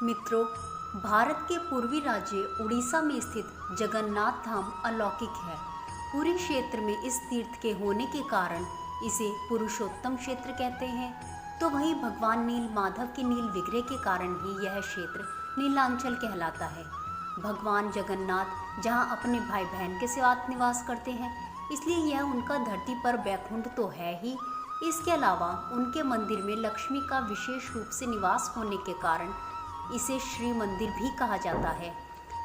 मित्रों, भारत के पूर्वी राज्य उड़ीसा में स्थित जगन्नाथ धाम अलौकिक है। पूरी क्षेत्र में इस तीर्थ के होने के कारण इसे पुरुषोत्तम क्षेत्र कहते हैं। तो वहीं भगवान नील माधव के नील विग्रह के कारण ही यह क्षेत्र नीलांचल कहलाता है। भगवान जगन्नाथ जहां अपने भाई बहन के साथ निवास करते हैं, इसलिए यह उनका धरती पर बैकुंठ तो है ही। इसके अलावा उनके मंदिर में लक्ष्मी का विशेष रूप से निवास होने के कारण इसे श्री मंदिर भी कहा जाता है।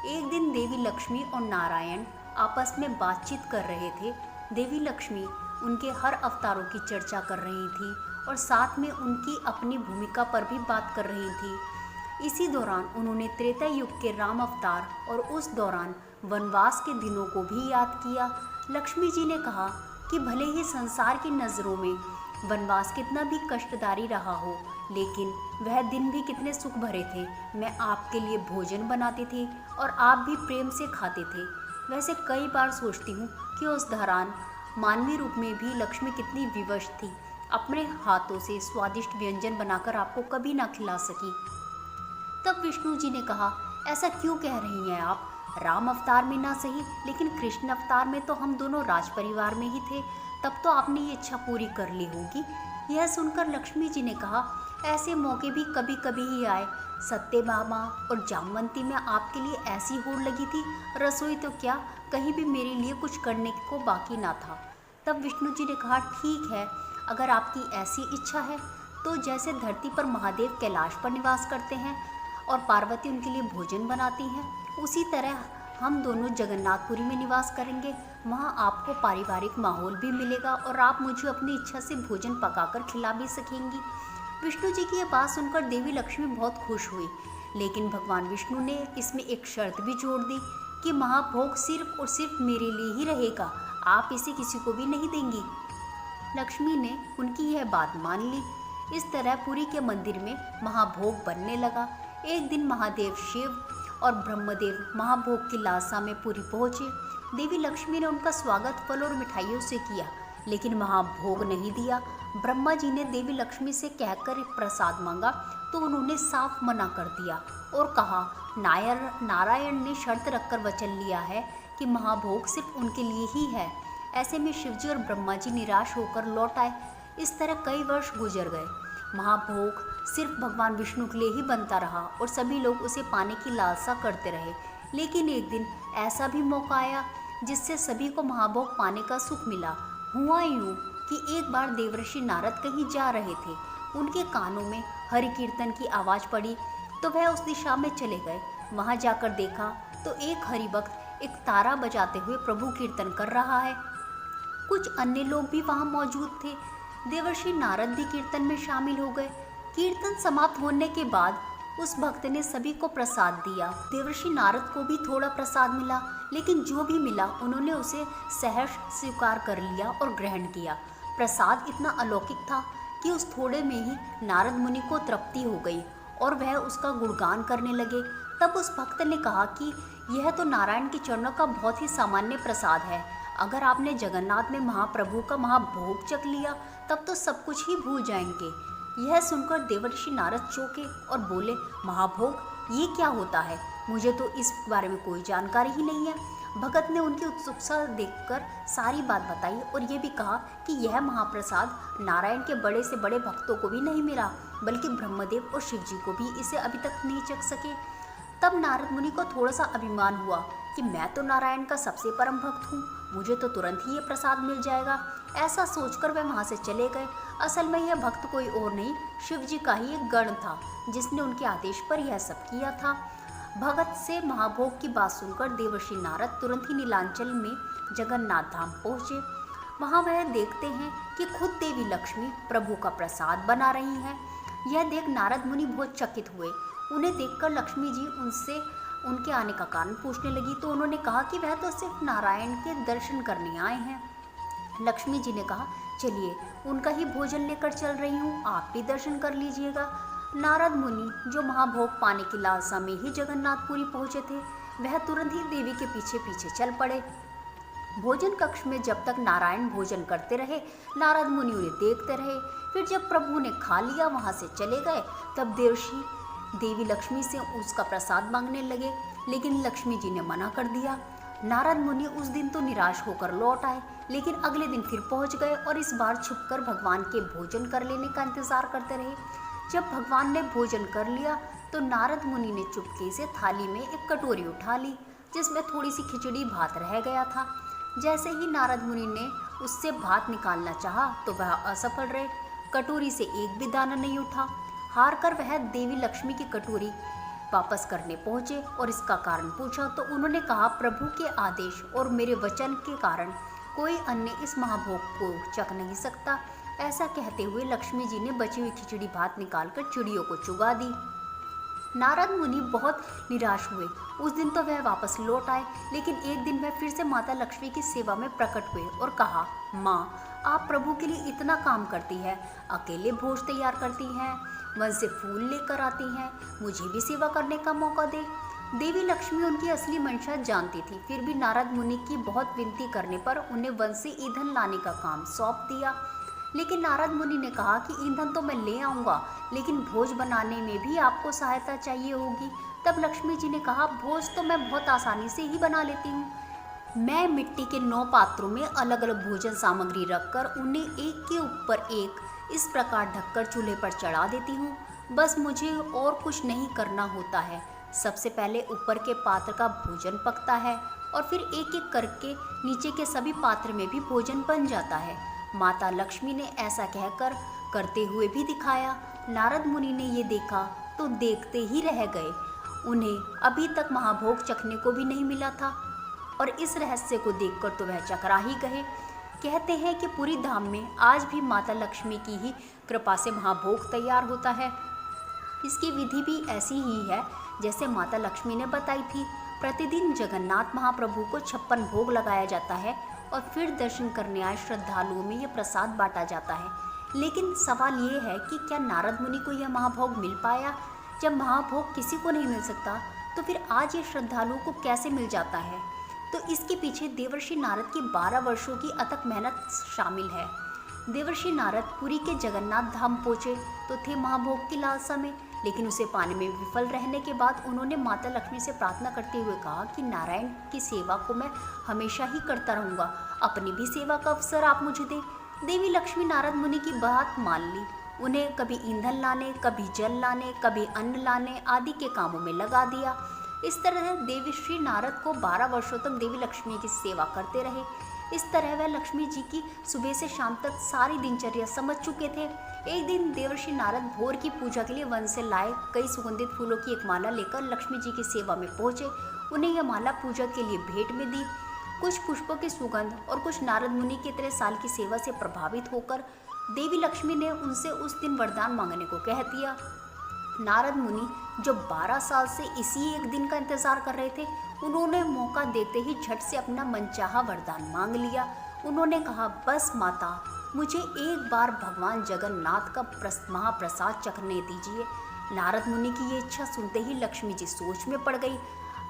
एक दिन देवी लक्ष्मी और नारायण आपस में बातचीत कर रहे थे। देवी लक्ष्मी उनके हर अवतारों की चर्चा कर रही थी और साथ में उनकी अपनी भूमिका पर भी बात कर रही थी। इसी दौरान उन्होंने त्रेता युग के राम अवतार और उस दौरान वनवास के दिनों को भी याद किया। लक्ष्मी जी ने कहा कि भले ही संसार की नज़रों में वनवास कितना भी कष्टदारी रहा हो, लेकिन वह दिन भी कितने सुख भरे थे। मैं आपके लिए भोजन बनाती थी और आप भी प्रेम से खाते थे। वैसे कई बार सोचती हूँ कि उस दौरान मानवीय रूप में भी लक्ष्मी कितनी विवश थी, अपने हाथों से स्वादिष्ट व्यंजन बनाकर आपको कभी ना खिला सकी। तब विष्णु जी ने कहा, ऐसा क्यों कह रही हैं आप? राम अवतार में ना सही, लेकिन कृष्ण अवतार में तो हम दोनों राज परिवार में ही थे। तब तो आपने ये इच्छा पूरी कर ली होगी। यह सुनकर लक्ष्मी जी ने कहा, ऐसे मौके भी कभी कभी ही आए। सत्यभामा और जामवंती में आपके लिए ऐसी होड़ लगी थी, रसोई तो क्या, कहीं भी मेरे लिए कुछ करने को बाकी ना था। तब विष्णु जी ने कहा, ठीक है, अगर आपकी ऐसी इच्छा है तो जैसे धरती पर महादेव कैलाश पर निवास करते हैं और पार्वती उनके लिए भोजन बनाती हैं, उसी तरह हम दोनों जगन्नाथपुरी में निवास करेंगे। वहाँ आपको पारिवारिक माहौल भी मिलेगा और आप मुझे अपनी इच्छा से भोजन पकाकर खिला भी सकेंगी। विष्णु जी की यह बात सुनकर देवी लक्ष्मी बहुत खुश हुई, लेकिन भगवान विष्णु ने इसमें एक शर्त भी जोड़ दी कि महाभोग सिर्फ और सिर्फ मेरे लिए ही रहेगा, आप इसे किसी को भी नहीं देंगी। लक्ष्मी ने उनकी यह बात मान ली। इस तरह पुरी के मंदिर में महाभोग बनने लगा। एक दिन महादेव शिव और ब्रह्मदेव महाभोग की लालसा में पुरी पहुँचे। देवी लक्ष्मी ने उनका स्वागत फल और मिठाइयों से किया, लेकिन महाभोग नहीं दिया। ब्रह्मा जी ने देवी लक्ष्मी से कहकर प्रसाद मांगा तो उन्होंने साफ मना कर दिया और कहा, नारायण ने शर्त रखकर वचन लिया है कि महाभोग सिर्फ उनके लिए ही है। ऐसे में शिवजी और ब्रह्मा जी निराश होकर लौट आए। इस तरह कई वर्ष गुजर गए। महाभोग सिर्फ भगवान विष्णु के लिए ही बनता रहा और सभी लोग उसे पाने की लालसा करते रहे। लेकिन एक दिन ऐसा भी मौका आया जिससे सभी को महाभोग पाने का सुख मिला। हुआ यूँ कि एक बार देवर्षि नारद कहीं जा रहे थे। उनके कानों में हरि कीर्तन की आवाज़ पड़ी तो वह उस दिशा में चले गए। वहाँ जाकर देखा तो एक हरिभक्त एक तारा बजाते हुए प्रभु कीर्तन कर रहा है। कुछ अन्य लोग भी वहाँ मौजूद थे। देवर्षि नारद भी कीर्तन में शामिल हो गए। कीर्तन समाप्त होने के बाद उस भक्त ने सभी को प्रसाद दिया। देवर्षि नारद को भी थोड़ा प्रसाद मिला, लेकिन जो भी मिला उन्होंने उसे सहर्ष स्वीकार कर लिया और ग्रहण किया। प्रसाद इतना अलौकिक था कि उस थोड़े में ही नारद मुनि को तृप्ति हो गई और वह उसका गुणगान करने लगे। तब उस भक्त ने कहा कि यह तो नारायण के चरणों का बहुत ही सामान्य प्रसाद है। अगर आपने जगन्नाथ में महाप्रभु का महाभोग चख लिया तब तो सब कुछ ही भूल जाएंगे। यह सुनकर देवर्षि नारद चौंके और बोले, महाभोग ये क्या होता है? मुझे तो इस बारे में कोई जानकारी ही नहीं है। भगत ने उनकी उत्सुकता देखकर सारी बात बताई और ये भी कहा कि यह महाप्रसाद नारायण के बड़े से बड़े भक्तों को भी नहीं मिला, बल्कि ब्रह्मदेव और शिवजी को भी इसे अभी तक नहीं चख सके। तब नारद मुनि को थोड़ा सा अभिमान हुआ कि मैं तो नारायण का सबसे परम भक्त हूँ, मुझे तो तुरंत ही ये प्रसाद मिल जाएगा। ऐसा सोचकर वह वहाँ से चले गए। असल में यह भक्त कोई और नहीं, शिवजी का ही एक गण था जिसने उनके आदेश पर यह सब किया था। भगत से महाभोग की बात सुनकर देवर्षि नारद तुरंत ही नीलांचल में जगन्नाथ धाम पहुँचे। वहाँ वह देखते हैं कि खुद देवी लक्ष्मी प्रभु का प्रसाद बना रही हैं। यह देख नारद मुनि बहुत चकित हुए। उन्हें देखकर लक्ष्मी जी उनसे उनके आने का कारण पूछने लगी तो उन्होंने कहा कि वह तो सिर्फ नारायण के दर्शन करने आए हैं। लक्ष्मी जी ने कहा, चलिए उनका ही भोजन लेकर चल रही हूँ, आप भी दर्शन कर लीजिएगा। नारद मुनि जो महाभोग पाने की लालसा में ही जगन्नाथपुरी पहुँचे थे, वह तुरंत ही देवी के पीछे पीछे चल पड़े। भोजन कक्ष में जब तक नारायण भोजन करते रहे, नारद मुनि उन्हें देखते रहे। फिर जब प्रभु ने खा लिया वहाँ से चले गए। तब देवर्षि देवी लक्ष्मी से उसका प्रसाद मांगने लगे, लेकिन लक्ष्मी जी ने मना कर दिया। नारद मुनि उस दिन तो निराश होकर लौट आए, लेकिन अगले दिन फिर पहुंच गए और इस बार छुपकर भगवान के भोजन कर लेने का इंतजार करते रहे। जब भगवान ने भोजन कर लिया तो नारद मुनि ने चुपके से थाली में एक कटोरी उठा ली, जिसमें थोड़ी सी खिचड़ी भात रह गया था। जैसे ही नारद मुनि ने उससे भात निकालना चाहा तो वह असफल रहे। कटोरी से एक भी दाना नहीं उठा। हार कर वह देवी लक्ष्मी की कटोरी वापस करने पहुंचे और इसका कारण पूछा तो उन्होंने कहा, प्रभु के आदेश और मेरे वचन के कारण कोई अन्य इस महाभोग को चख नहीं सकता। ऐसा कहते हुए लक्ष्मी जी ने बची हुई खिचड़ी भात निकालकर चिड़ियों को चुगा दी। नारद मुनि बहुत निराश हुए। उस दिन तो वह वापस लौट आए, लेकिन एक दिन वह फिर से माता लक्ष्मी की सेवा में प्रकट हुए और कहा, माँ, आप प्रभु के लिए इतना काम करती है, अकेले भोज तैयार करती हैं, वन से फूल लेकर आती हैं, मुझे भी सेवा करने का मौका दे। देवी लक्ष्मी उनकी असली मंशा जानती थी, फिर भी नारद मुनि की बहुत विनती करने पर उन्हें वन से ईंधन लाने का काम सौंप दिया। लेकिन नारद मुनि ने कहा कि ईंधन तो मैं ले आऊँगा, लेकिन भोज बनाने में भी आपको सहायता चाहिए होगी। तब लक्ष्मी जी ने कहा, भोज तो मैं बहुत आसानी से ही बना लेती हूँ। मैं मिट्टी के 9 पात्रों में अलग अलग भोजन सामग्री रखकर उन्हें एक के ऊपर एक इस प्रकार ढककर चूल्हे पर चढ़ा देती हूँ। बस मुझे और कुछ नहीं करना होता है। सबसे पहले ऊपर के पात्र का भोजन पकता है और फिर एक एक करके नीचे के सभी पात्र में भी भोजन बन जाता है। माता लक्ष्मी ने ऐसा कहकर करते हुए भी दिखाया। नारद मुनि ने ये देखा तो देखते ही रह गए। उन्हें अभी तक महाभोग चखने को भी नहीं मिला था और इस रहस्य को देखकर तो वह चकरा ही गए। कहते हैं कि पूरी धाम में आज भी माता लक्ष्मी की ही कृपा से महाभोग तैयार होता है। इसकी विधि भी ऐसी ही है जैसे माता लक्ष्मी ने बताई थी। प्रतिदिन जगन्नाथ महाप्रभु को 56 भोग लगाया जाता है और फिर दर्शन करने आए श्रद्धालुओं में यह प्रसाद बांटा जाता है। लेकिन सवाल ये है कि क्या नारद मुनि को यह महाभोग मिल पाया? जब महाभोग किसी को नहीं मिल सकता तो फिर आज ये श्रद्धालुओं को कैसे मिल जाता है? तो इसके पीछे देवर्षि नारद की 12 वर्षों की अथक मेहनत शामिल है। देवर्षि नारद पुरी के जगन्नाथ धाम पहुँचे तो थे महाभोग की लालसा में, लेकिन उसे पाने में विफल रहने के बाद उन्होंने माता लक्ष्मी से प्रार्थना करते हुए कहा कि नारायण की सेवा को मैं हमेशा ही करता रहूँगा, अपनी भी सेवा का अवसर आप मुझे दें। देवी लक्ष्मी नारद मुनि की बात मान ली। उन्हें कभी ईंधन लाने, कभी जल लाने, कभी अन्न लाने आदि के कामों में लगा दिया। इस तरह देवर्षि नारद को 12 वर्षों तक देवी लक्ष्मी की सेवा करते रहे। इस तरह वह लक्ष्मी जी की सुबह से शाम तक सारी दिनचर्या समझ चुके थे। एक दिन देवर्षि नारद भोर की पूजा के लिए वन से लाए कई सुगंधित फूलों की एक माला लेकर लक्ष्मी जी की सेवा में पहुंचे। उन्हें यह माला पूजा के लिए भेंट में दी। कुछ पुष्पों की सुगंध और कुछ नारद मुनि की तरह साल की सेवा से प्रभावित होकर देवी लक्ष्मी ने उनसे उस दिन वरदान मांगने को कह दिया। नारद मुनि जो 12 साल से इसी एक दिन का इंतजार कर रहे थे, उन्होंने मौका देते ही झट से अपना मनचाहा वरदान मांग लिया। उन्होंने कहा, बस माता, मुझे एक बार भगवान जगन्नाथ का महाप्रसाद चखने दीजिए। नारद मुनि की ये इच्छा सुनते ही लक्ष्मी जी सोच में पड़ गई।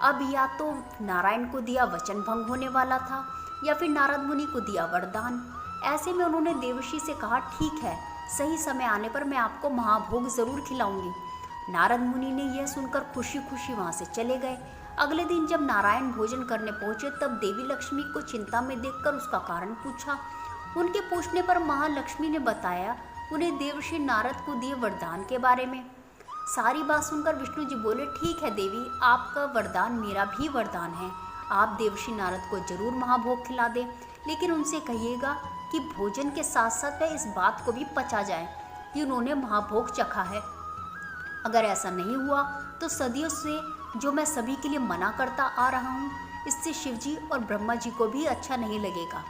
अब या तो नारायण को दिया वचन भंग होने वाला था या फिर नारद मुनि को दिया वरदान। ऐसे में उन्होंने देवर्षि से कहा, ठीक है, सही समय आने पर मैं आपको महाभोग जरूर खिलाऊंगी। नारद मुनि ने यह सुनकर खुशी खुशी वहाँ से चले गए। अगले दिन जब नारायण भोजन करने पहुंचे तब देवी लक्ष्मी को चिंता में देखकर उसका कारण पूछा। उनके पूछने पर महालक्ष्मी ने बताया उन्हें देवर्षि नारद को दिए वरदान के बारे में। सारी बात सुनकर विष्णु जी बोले, ठीक है देवी, आपका वरदान मेरा भी वरदान है। आप देवर्षि नारद को जरूर महाभोग खिला दें, लेकिन उनसे कहिएगा कि भोजन के साथ साथ वह इस बात को भी पचा जाए कि उन्होंने महाभोग चखा है। अगर ऐसा नहीं हुआ तो सदियों से जो मैं सभी के लिए मना करता आ रहा हूँ, इससे शिवजी और ब्रह्मा जी को भी अच्छा नहीं लगेगा।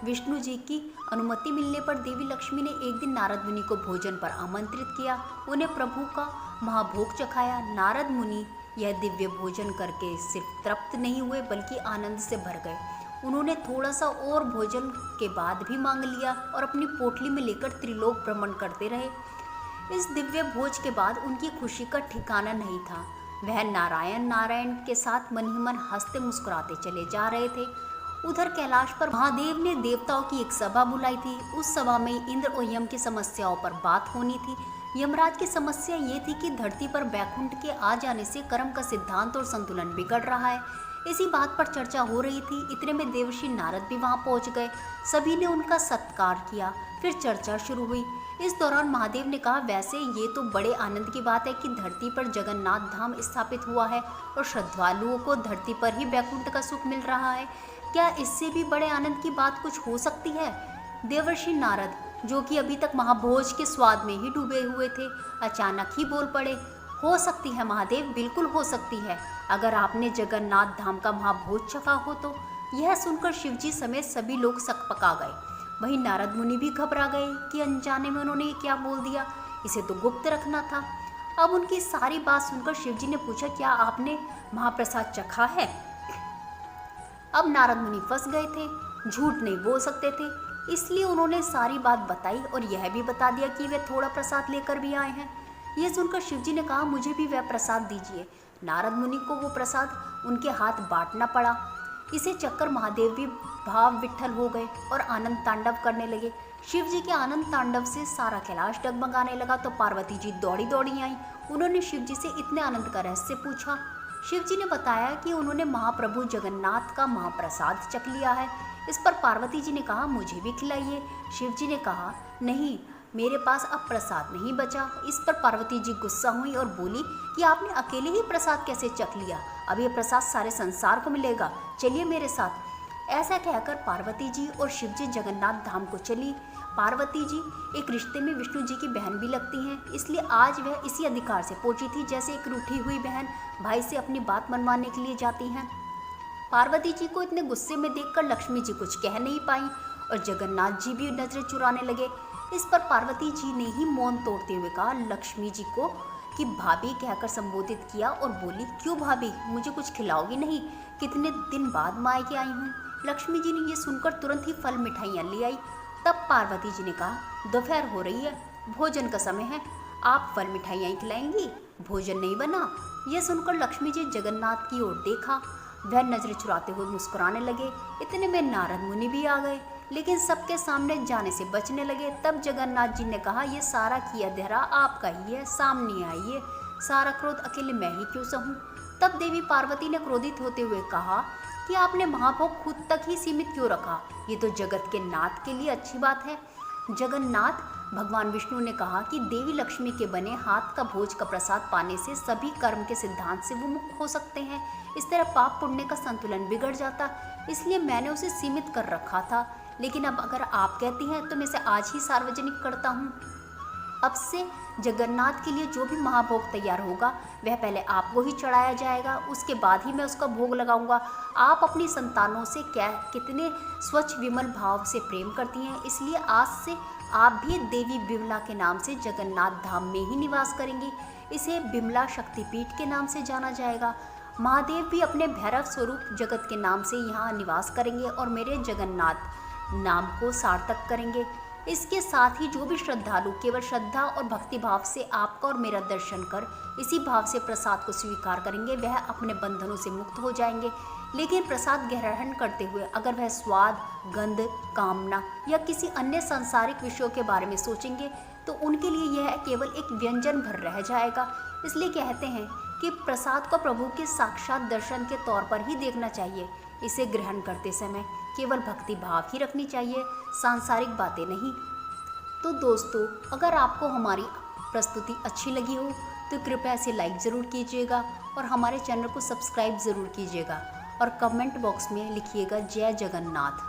विष्णु जी की अनुमति मिलने पर देवी लक्ष्मी ने एक दिन नारद मुनि को भोजन पर आमंत्रित किया। उन्हें प्रभु का महाभोग चखाया। नारद मुनि यह दिव्य भोजन करके सिर्फ तृप्त नहीं हुए बल्कि आनंद से भर गए। उन्होंने थोड़ा सा और भोजन के बाद भी मांग लिया और अपनी पोटली में लेकर त्रिलोक भ्रमण करते रहे। इस दिव्य भोज के बाद उनकी खुशी का ठिकाना नहीं था। वह नारायण के साथ मन ही मन हंसते मुस्कुराते चले जा रहे थे। उधर कैलाश पर महादेव ने देवताओं की एक सभा बुलाई थी। उस सभा में इंद्र और यम की समस्याओं पर बात होनी थी। यमराज की समस्या ये थी कि धरती पर बैकुंठ के आ जाने से कर्म का सिद्धांत और संतुलन बिगड़ रहा है। इसी बात पर चर्चा हो रही थी। इतने में देवर्षि नारद भी वहां पहुंच गए। सभी ने उनका सत्कार किया। फिर चर्चा शुरू हुई। इस दौरान महादेव ने कहा, वैसे ये तो बड़े आनंद की बात है कि धरती पर जगन्नाथ धाम स्थापित हुआ है और श्रद्धालुओं को धरती पर ही बैकुंठ का सुख मिल रहा है। क्या इससे भी बड़े आनंद की बात कुछ हो सकती है? देवर्षि नारद, जो कि अभी तक महाभोज के स्वाद में ही डूबे हुए थे, अचानक ही बोल पड़े, हो सकती है महादेव, बिल्कुल हो सकती है, अगर आपने जगन्नाथ धाम का महाभोज चखा हो तो। यह सुनकर शिवजी समेत सभी लोग सकपका गए। वहीं नारद मुनि भी घबरा गए कि अनजाने में उन्होंने क्या बोल दिया, इसे तो गुप्त रखना था। अब उनकी सारी बात सुनकर शिवजी ने पूछा, क्या आपने महाप्रसाद चखा है? अब नारद मुनि फंस गए थे, झूठ नहीं बोल सकते थे, इसलिए उन्होंने सारी बात बताई और यह भी बता दिया कि वे थोड़ा प्रसाद लेकर भी आए हैं। यह सुनकर शिवजी ने कहा, मुझे भी वह प्रसाद दीजिए। नारद मुनि को वो प्रसाद उनके हाथ बांटना पड़ा। इसे चक्कर महादेव भी भाव विठ्ठल हो गए और आनंद तांडव करने लगे। शिवजी के आनंद तांडव से सारा कैलाश डगमगाने लगा तो पार्वती जी दौड़ी दौड़ी आई। उन्होंने शिवजी से इतने आनंद का रहस्य पूछा। शिवजी ने बताया कि उन्होंने महाप्रभु जगन्नाथ का महाप्रसाद चख लिया है। इस पर पार्वती जी ने कहा, मुझे भी खिलाइए। शिवजी ने कहा, नहीं, मेरे पास अब प्रसाद नहीं बचा। इस पर पार्वती जी गुस्सा हुई और बोली कि आपने अकेले ही प्रसाद कैसे चख लिया? अब ये प्रसाद सारे संसार को मिलेगा, चलिए मेरे साथ। ऐसा कहकर पार्वती जी और शिवजी जगन्नाथ धाम को चली। पार्वती जी एक रिश्ते में विष्णु जी की बहन भी लगती हैं, इसलिए आज वह इसी अधिकार से पहुंची थी जैसे एक रूठी हुई बहन भाई से अपनी बात मनवाने के लिए जाती हैं। पार्वती जी को इतने गुस्से में देखकर लक्ष्मी जी कुछ कह नहीं पाई और जगन्नाथ जी भी नजरें चुराने लगे। इस पर पार्वती जी ने ही मौन तोड़ते हुए कहा लक्ष्मी जी को कि भाभी कहकर संबोधित किया और बोली, क्यों भाभी, मुझे कुछ खिलाओगी नहीं? कितने दिन बाद मायके आई हूँ। लक्ष्मी जी ने ये सुनकर तुरंत ही फल मिठाइयाँ ले आई। तब पार्वती जी ने कहा, दोपहर हो रही है, भोजन का समय है, आप फल मिठाइयाँ खिलाएंगी, भोजन नहीं बना? यह सुनकर लक्ष्मी जी जगन्नाथ की ओर देखा। वह नजरें चुराते हुए मुस्कुराने लगे। इतने में नारद मुनि भी आ गए, लेकिन सबके सामने जाने से बचने लगे। तब जगन्नाथ जी ने कहा, यह सारा किया धरा आपका ही है, सामने आइए, सारा क्रोध अकेले मैं ही क्यों सहूं? तब देवी पार्वती ने क्रोधित होते हुए कहा कि आपने महाभोग खुद तक ही सीमित क्यों रखा? ये तो जगत के नाथ के लिए अच्छी बात है। जगन्नाथ, भगवान विष्णु ने कहा कि देवी लक्ष्मी के बने हाथ का भोज का प्रसाद पाने से सभी कर्म के सिद्धांत से वो मुक्त हो सकते हैं। इस तरह पाप पुण्य का संतुलन बिगड़ जाता, इसलिए मैंने उसे सीमित कर रखा था। लेकिन अब अगर आप कहती हैं तो मैं इसे आज ही सार्वजनिक करता हूँ। अब से जगन्नाथ के लिए जो भी महाभोग तैयार होगा वह पहले आपको ही चढ़ाया जाएगा, उसके बाद ही मैं उसका भोग लगाऊंगा। आप अपनी संतानों से कितने स्वच्छ विमल भाव से प्रेम करती हैं, इसलिए आज से आप भी देवी बिमला के नाम से जगन्नाथ धाम में ही निवास करेंगी। इसे बिमला शक्तिपीठ के नाम से जाना जाएगा। महादेव भी अपने भैरव स्वरूप जगत के नाम से यहाँ निवास करेंगे और मेरे जगन्नाथ नाम को सार्थक करेंगे। इसके साथ ही जो भी श्रद्धालु केवल श्रद्धा और भक्ति भाव से आपका और मेरा दर्शन कर इसी भाव से प्रसाद को स्वीकार करेंगे, वह अपने बंधनों से मुक्त हो जाएंगे। लेकिन प्रसाद ग्रहण करते हुए अगर वह स्वाद, गंध, कामना या किसी अन्य सांसारिक विषयों के बारे में सोचेंगे तो उनके लिए यह केवल एक व्यंजन भर रह जाएगा। इसलिए कहते हैं कि प्रसाद को प्रभु के साक्षात दर्शन के तौर पर ही देखना चाहिए। इसे ग्रहण करते समय केवल भक्ति भाव ही रखनी चाहिए, सांसारिक बातें नहीं। तो दोस्तों, अगर आपको हमारी प्रस्तुति अच्छी लगी हो तो कृपया इसे लाइक ज़रूर कीजिएगा और हमारे चैनल को सब्सक्राइब ज़रूर कीजिएगा और कमेंट बॉक्स में लिखिएगा जय जगन्नाथ।